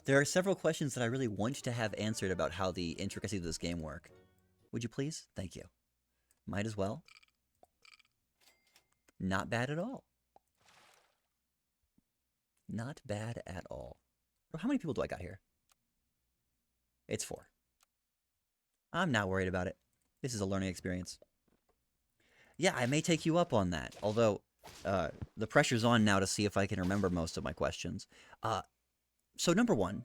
There are several questions that I really want to have answered about how the intricacies of this game work. Would you please? Thank you. Might as well. Not bad at all. Not bad at all. How many people do I got here? It's 4. I'm not worried about it. This is a learning experience. Yeah, I may take you up on that. Although, the pressure's on now to see if I can remember most of my questions. So number 1,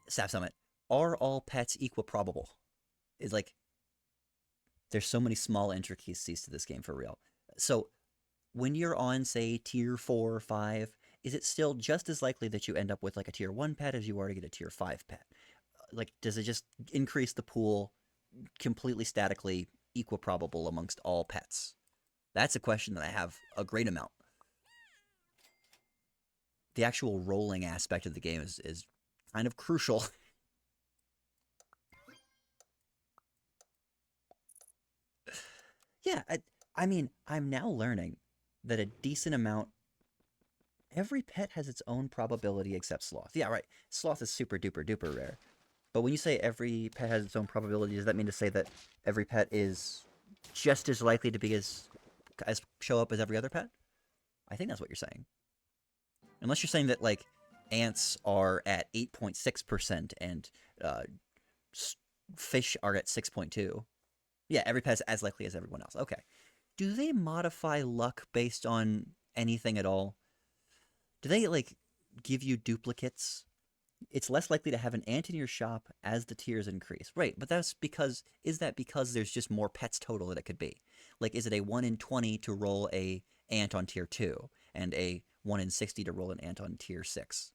Sap Summit. Are all pets equiprobable? Is like, there's so many small intricacies to this game for real. So when you're on, say, tier 4 or 5, is it still just as likely that you end up with like a tier 1 pet as you are to get a tier 5 pet? Like, does it just increase the pool completely statically equiprobable amongst all pets? That's a question that I have a great amount. The actual rolling aspect of the game is kind of crucial. Yeah, I mean, I'm now learning that a decent amount. Every pet has its own probability except sloth. Yeah, right. Sloth is super duper duper rare. But when you say every pet has its own probability, does that mean to say that every pet is just as likely to be as show up as every other pet? I think that's what you're saying. Unless you're saying that like ants are at 8.6% and uh, fish are at 6.2. Yeah, every pet's as likely as everyone else. Okay. Do they modify luck based on anything at all? Do they like give you duplicates? It's less likely to have an ant in your shop as the tiers increase. Right, but that's because, is that because there's just more pets total that it could be? Like, is it a 1 in 20 to roll a ant on tier 2 and a 1 in 60 to roll an ant on tier 6?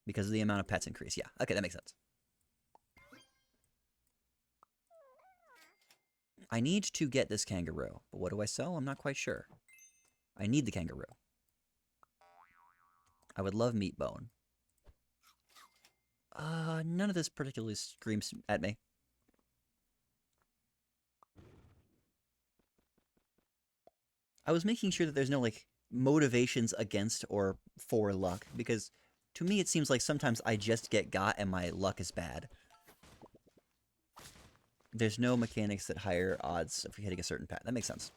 Because of the amount of pets increase. Yeah, okay, that makes sense. I need to get this kangaroo, but what do I sell? I'm not quite sure. I need the kangaroo. I would love meat bone. None of this particularly screams at me. I was making sure that there's no, like, motivations against or for luck, because to me it seems like sometimes I just get got and my luck is bad. There's no mechanics that higher odds of hitting a certain pet. That makes sense.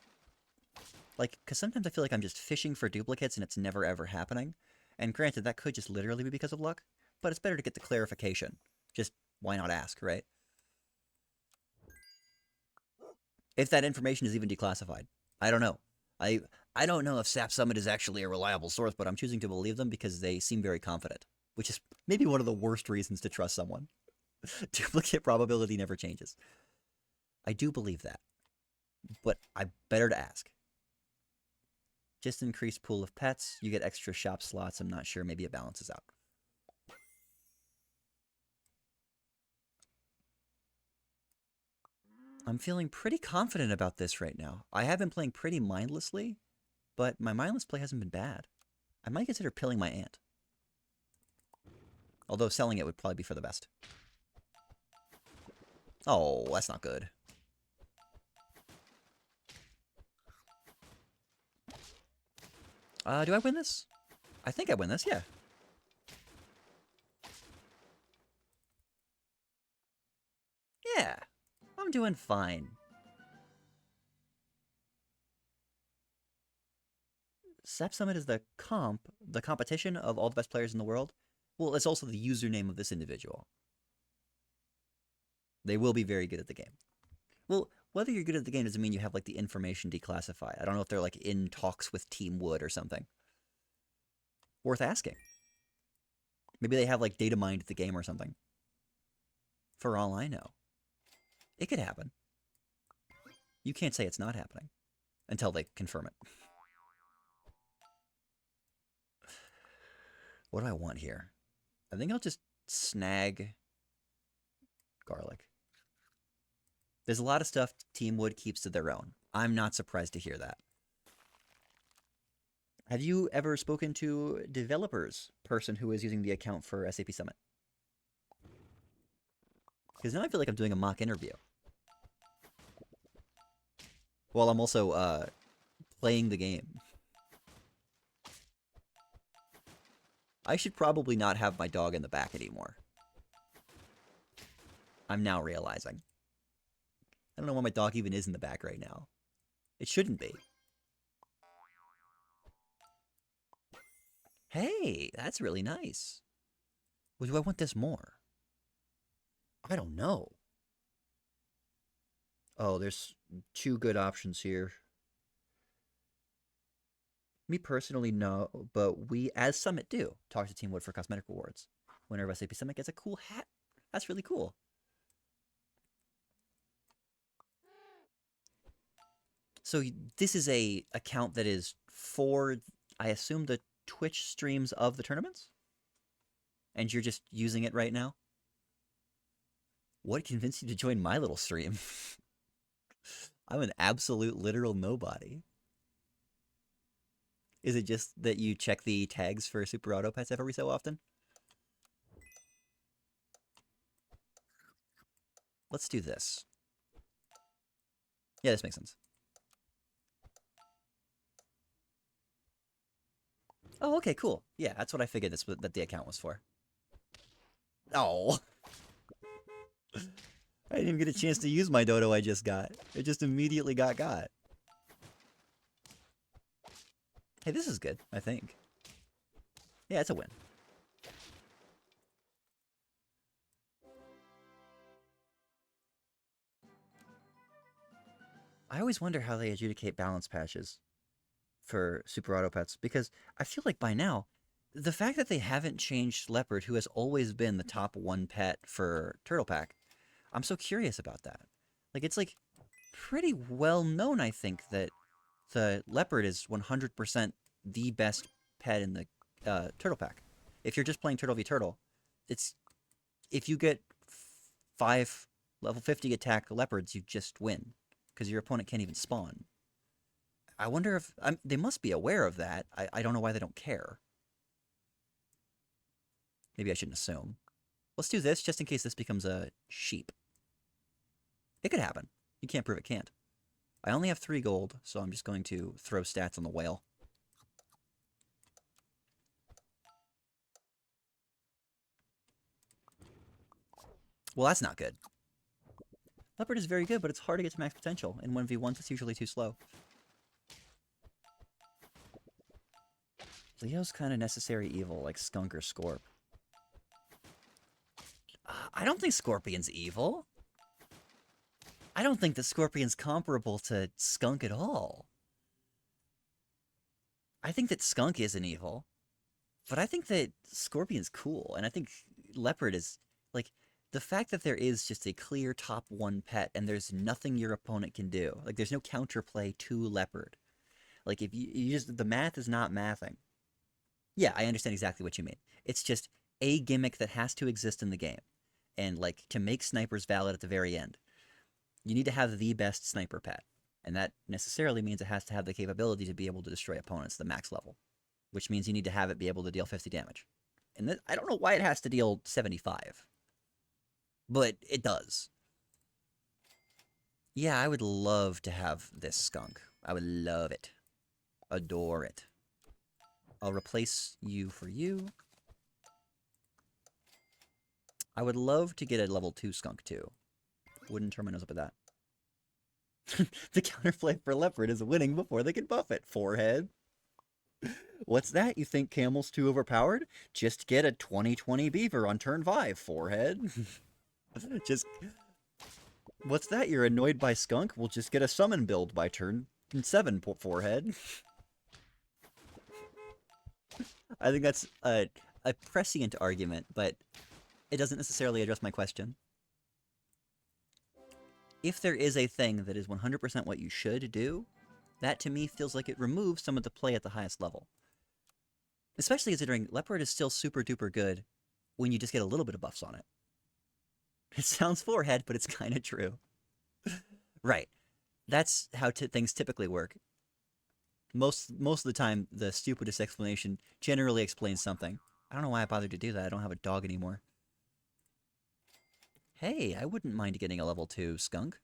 Like, because sometimes I feel like I'm just fishing for duplicates and it's never ever happening. And granted, that could just literally be because of luck, but it's better to get the clarification. Just, why not ask, right? If that information is even declassified. I don't know. I I don't know if Sap Summit is actually a reliable source, but I'm choosing to believe them because they seem very confident, which is maybe one of the worst reasons to trust someone. Duplicate probability never changes. I do believe that, but I better to ask. Just increased pool of pets, you get extra shop slots. I'm not sure. Maybe it balances out. I'm feeling pretty confident about this right now. I have been playing pretty mindlessly, but my mindless play hasn't been bad. I might consider pilling my ant. Although selling it would probably be for the best. Oh, that's not good. Do I win this? I think I win this, yeah. Yeah, I'm doing fine. Sap Summit is the competition of all the best players in the world. Well, it's also the username of this individual. They will be very good at the game. Well, whether you're good at the game doesn't mean you have like the information declassified. I don't know if they're like in talks with Team Wood or something. Worth asking. Maybe they have like data mined the game or something. For all I know. It could happen. You can't say it's not happening until they confirm it. What do I want here? I think I'll just snag garlic. There's a lot of stuff Team Wood keeps to their own. I'm not surprised to hear that. Have you ever spoken to developers person who is using the account for SAP Summit? Because now I feel like I'm doing a mock interview. While I'm also playing the game. I should probably not have my dog in the back anymore. I'm now realizing. I don't know why my dog even is in the back right now. It shouldn't be. Hey, that's really nice. Well, do I want this more? I don't know. Oh, there's two good options here. Me personally, no, but we, as Summit, do talk to Team Wood for cosmetic rewards. Winner of SAP Summit gets a cool hat. That's really cool. So this is a account that is for, I assume, the Twitch streams of the tournaments? And you're just using it right now? What convinced you to join my little stream? I'm an absolute literal nobody. Is it just that you check the tags for Super Auto Pets every so often? Let's do this. Yeah, this makes sense. Oh, okay, cool. Yeah, that's what I figured that the account was for. Oh. I didn't even get a chance to use my dodo I just got. It just immediately got. Hey, this is good, I think. Yeah, it's a win. I always wonder how they adjudicate balance patches for Super Auto Pets, because I feel like by now, the fact that they haven't changed Leopard, who has always been the top one pet for Turtle Pack, I'm so curious about that. Like, it's like pretty well known, I think, that the Leopard is 100% the best pet in the Turtle Pack. If you're just playing Turtle v Turtle, it's if you get 5 level 50 attack Leopards, you just win, because your opponent can't even spawn. I wonder if they must be aware of that. I don't know why they don't care. Maybe I shouldn't assume. Let's do this just in case this becomes a sheep. It could happen. You can't prove it can't. I only have 3 gold, so I'm just going to throw stats on the whale. Well, that's not good. Leopard is very good, but it's hard to get to max potential. In 1v1s, it's usually too slow. Leo's kind of necessary evil, like Skunk or Scorp. I don't think Scorpion's evil. I don't think that Scorpion's comparable to Skunk at all. I think that Skunk isn't evil, but I think that Scorpion's cool, and I think Leopard is, like, the fact that there is just a clear top 1 pet and there's nothing your opponent can do. Like, there's no counterplay to Leopard. Like, if you just, the math is not mathing. Yeah, I understand exactly what you mean. It's just a gimmick that has to exist in the game. And, like, to make snipers valid at the very end, you need to have the best sniper pet. And that necessarily means it has to have the capability to be able to destroy opponents at the max level, which means you need to have it be able to deal 50 damage. And I don't know why it has to deal 75, but it does. Yeah, I would love to have this skunk. I would love it. Adore it. I'll replace you for you. I would love to get a level 2 skunk too. Wouldn't turn my nose up at that. The counterplay for Leopard is winning before they can buff it. Forehead. What's that? You think Camel's too overpowered? Just get a 20/20 Beaver on turn 5. Forehead. Just... What's that? You're annoyed by Skunk? We'll just get a summon build by turn 7. Forehead. I think that's a prescient argument, but it doesn't necessarily address my question. If there is a thing that is 100% what you should do, that to me feels like it removes some of the play at the highest level. Especially considering Leopard is still super duper good when you just get a little bit of buffs on it. It sounds forehead, but it's kind of true. Right. That's how things typically work. Most of the time, the stupidest explanation generally explains something. I don't know why I bothered to do that. I don't have a dog anymore. Hey, I wouldn't mind getting a level 2 skunk.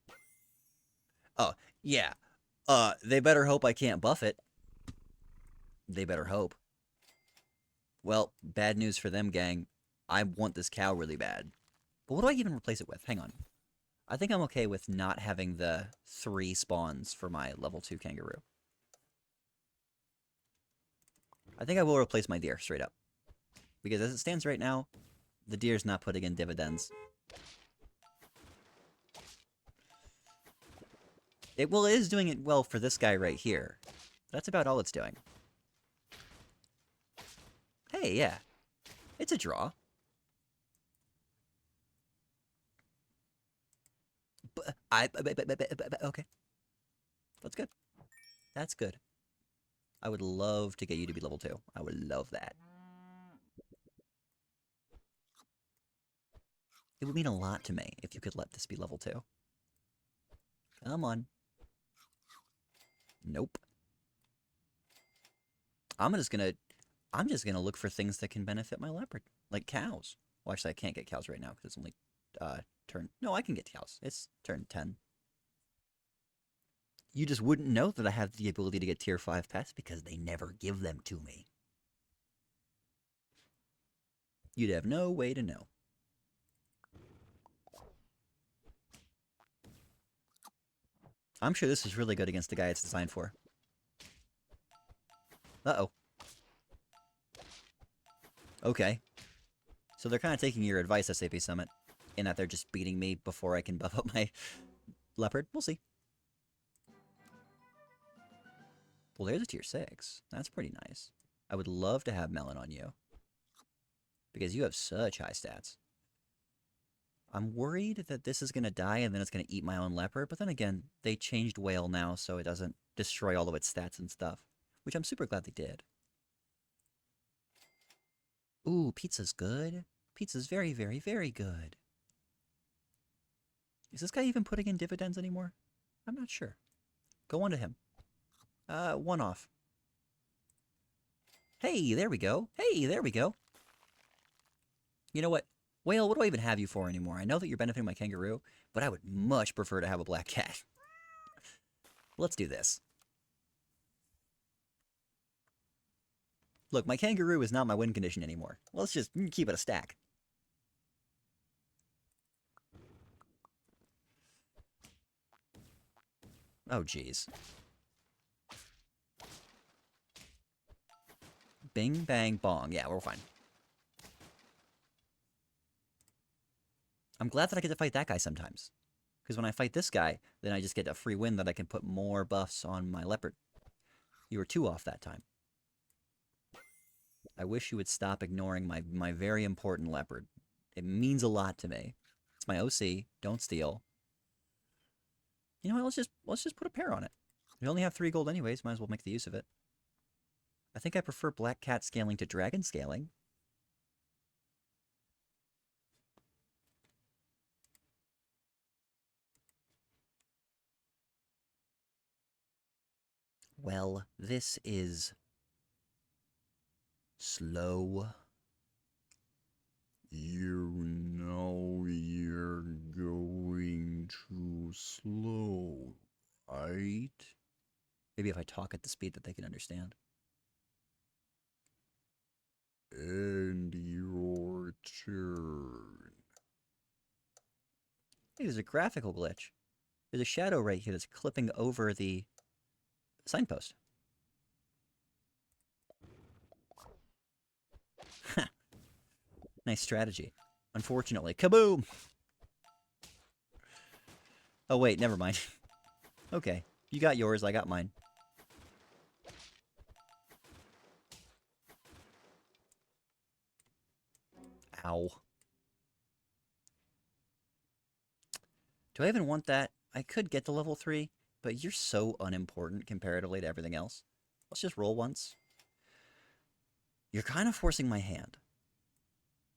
Oh, yeah. They better hope I can't buff it. They better hope. Well, bad news for them, gang. I want this cow really bad. But what do I even replace it with? Hang on. I think I'm okay with not having the 3 spawns for my level 2 kangaroo. I think I will replace my deer, straight up. Because as it stands right now, the deer's not putting in dividends. It is doing it well for this guy right here. That's about all it's doing. Hey, yeah. It's a draw. Okay. That's good. That's good. I would love to get you to be level 2. I would love that. It would mean a lot to me if you could let this be level 2. Come on. Nope. I'm just gonna look for things that can benefit my leopard. Like cows. Well, actually, I can't get cows right now because it's only turn... No, I can get cows. It's turn 10. You just wouldn't know that I have the ability to get tier 5 pets because they never give them to me. You'd have no way to know. I'm sure this is really good against the guy it's designed for. Uh-oh. Okay. So they're kind of taking your advice, SAP Summit, in that they're just beating me before I can buff up my leopard. We'll see. Well, there's a tier 6. That's pretty nice. I would love to have Melon on you. Because you have such high stats. I'm worried that this is going to die and then it's going to eat my own leopard. But then again, they changed Whale now so it doesn't destroy all of its stats and stuff. Which I'm super glad they did. Ooh, pizza's good. Pizza's very, very, very good. Is this guy even putting in dividends anymore? I'm not sure. Go on to him. 1 off. Hey, there we go. Hey, there we go. You know what? Whale, what do I even have you for anymore? I know that you're benefiting my kangaroo, but I would much prefer to have a black cat. Let's do this. Look, my kangaroo is not my win condition anymore. Let's just keep it a stack. Oh, jeez. Bing, bang, bong. Yeah, we're fine. I'm glad that I get to fight that guy sometimes. Because when I fight this guy, then I just get a free win that I can put more buffs on my leopard. You were 2 off that time. I wish you would stop ignoring my very important leopard. It means a lot to me. It's my OC. Don't steal. You know what? Let's just put a pair on it. We only have 3 gold anyways. Might as well make the use of it. I think I prefer black cat scaling to dragon scaling. Well, this is slow. You know you're going too slow, right? Maybe if I talk at the speed that they can understand. And your turn. Hey, there's a graphical glitch. There's a shadow right here that's clipping over the signpost. Nice strategy. Unfortunately. Kaboom! Oh, wait, never mind. Okay. You got yours, I got mine. Ow. Do I even want that? I could get to level 3, but you're so unimportant comparatively to everything else. Let's just roll once. You're kind of forcing my hand.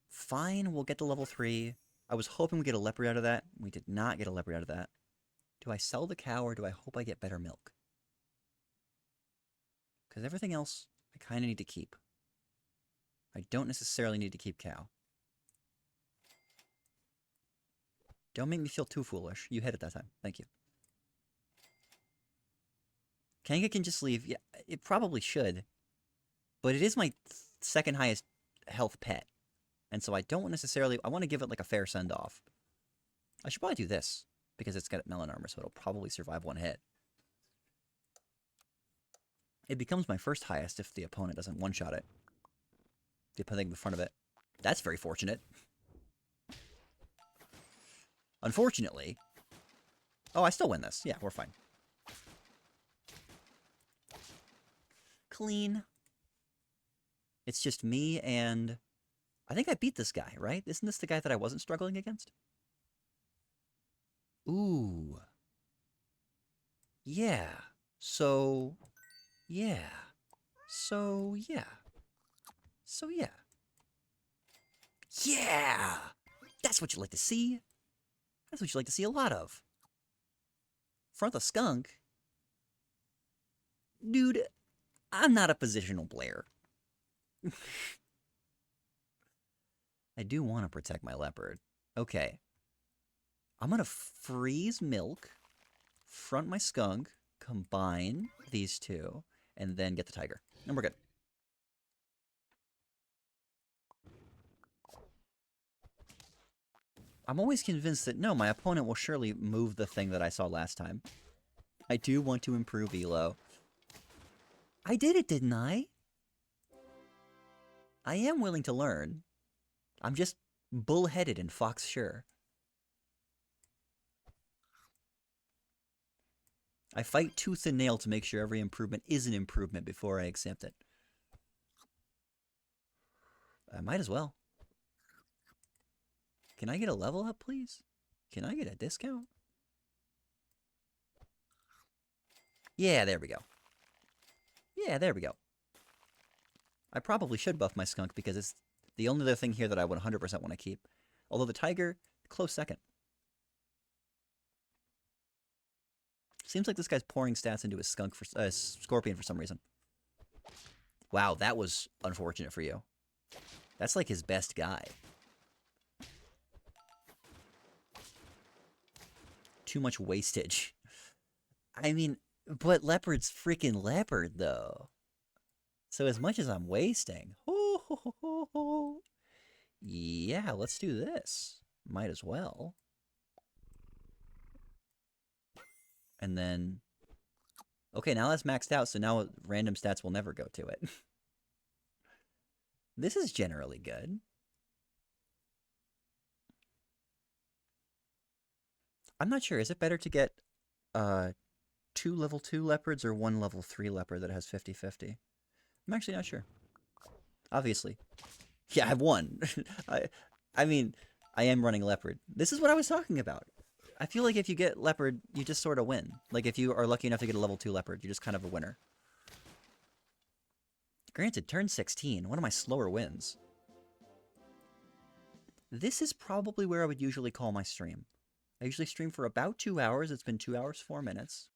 Fine, we'll get to level 3. I was hoping we'd get a leopard out of that. We did not get a leopard out of that. Do I sell the cow or do I hope I get better milk? Because everything else, I kind of need to keep. I don't necessarily need to keep cow. Don't make me feel too foolish. You hit it that time. Thank you. Kanga can just leave. Yeah, it probably should. But it is my second highest health pet. And so I don't necessarily... I want to give it like a fair send-off. I should probably do this, because it's got melon armor, so it'll probably survive one hit. It becomes my first highest if the opponent doesn't one-shot it. The opponent in front of it. That's very fortunate. Unfortunately... Oh, I still win this. Yeah, we're fine. Clean. It's just me and... I think I beat this guy, right? Isn't this the guy that I wasn't struggling against? Ooh. Yeah. So... Yeah. So, yeah. So, yeah. Yeah! That's what you like to see. That's what you like to see a lot of. Front the skunk? Dude, I'm not a positional player. I do want to protect my leopard. Okay. I'm going to freeze milk, front my skunk, combine these two, and then get the tiger. And we're good. I'm always convinced that, no, my opponent will surely move the thing that I saw last time. I do want to improve Elo. I did it, didn't I? I am willing to learn. I'm just bullheaded and fox sure. I fight tooth and nail to make sure every improvement is an improvement before I accept it. I might as well. Can I get a level up, please? Can I get a discount? Yeah, there we go. Yeah, there we go. I probably should buff my skunk because it's the only other thing here that I would 100% want to keep. Although the tiger, close second. Seems like this guy's pouring stats into his skunk for scorpion for some reason. Wow, that was unfortunate for you. That's like his best guy. Too much wastage. I mean, but leopard's freaking leopard, though. So as much as I'm wasting... Yeah, let's do this. Might as well. And then... Okay, now that's maxed out, so now random stats will never go to it. This is generally good. I'm not sure. Is it better to get 2 level 2 leopards or 1 level 3 leopard that has 50-50? I'm actually not sure. Obviously. Yeah, I've won. I mean, I am running leopard. This is what I was talking about. I feel like if you get leopard, you just sort of win. Like if you are lucky enough to get a level 2 leopard, you're just kind of a winner. Granted, turn 16, one of my slower wins. This is probably where I would usually call my stream. I usually stream for about 2 hours. It's been 2 hours, 4 minutes.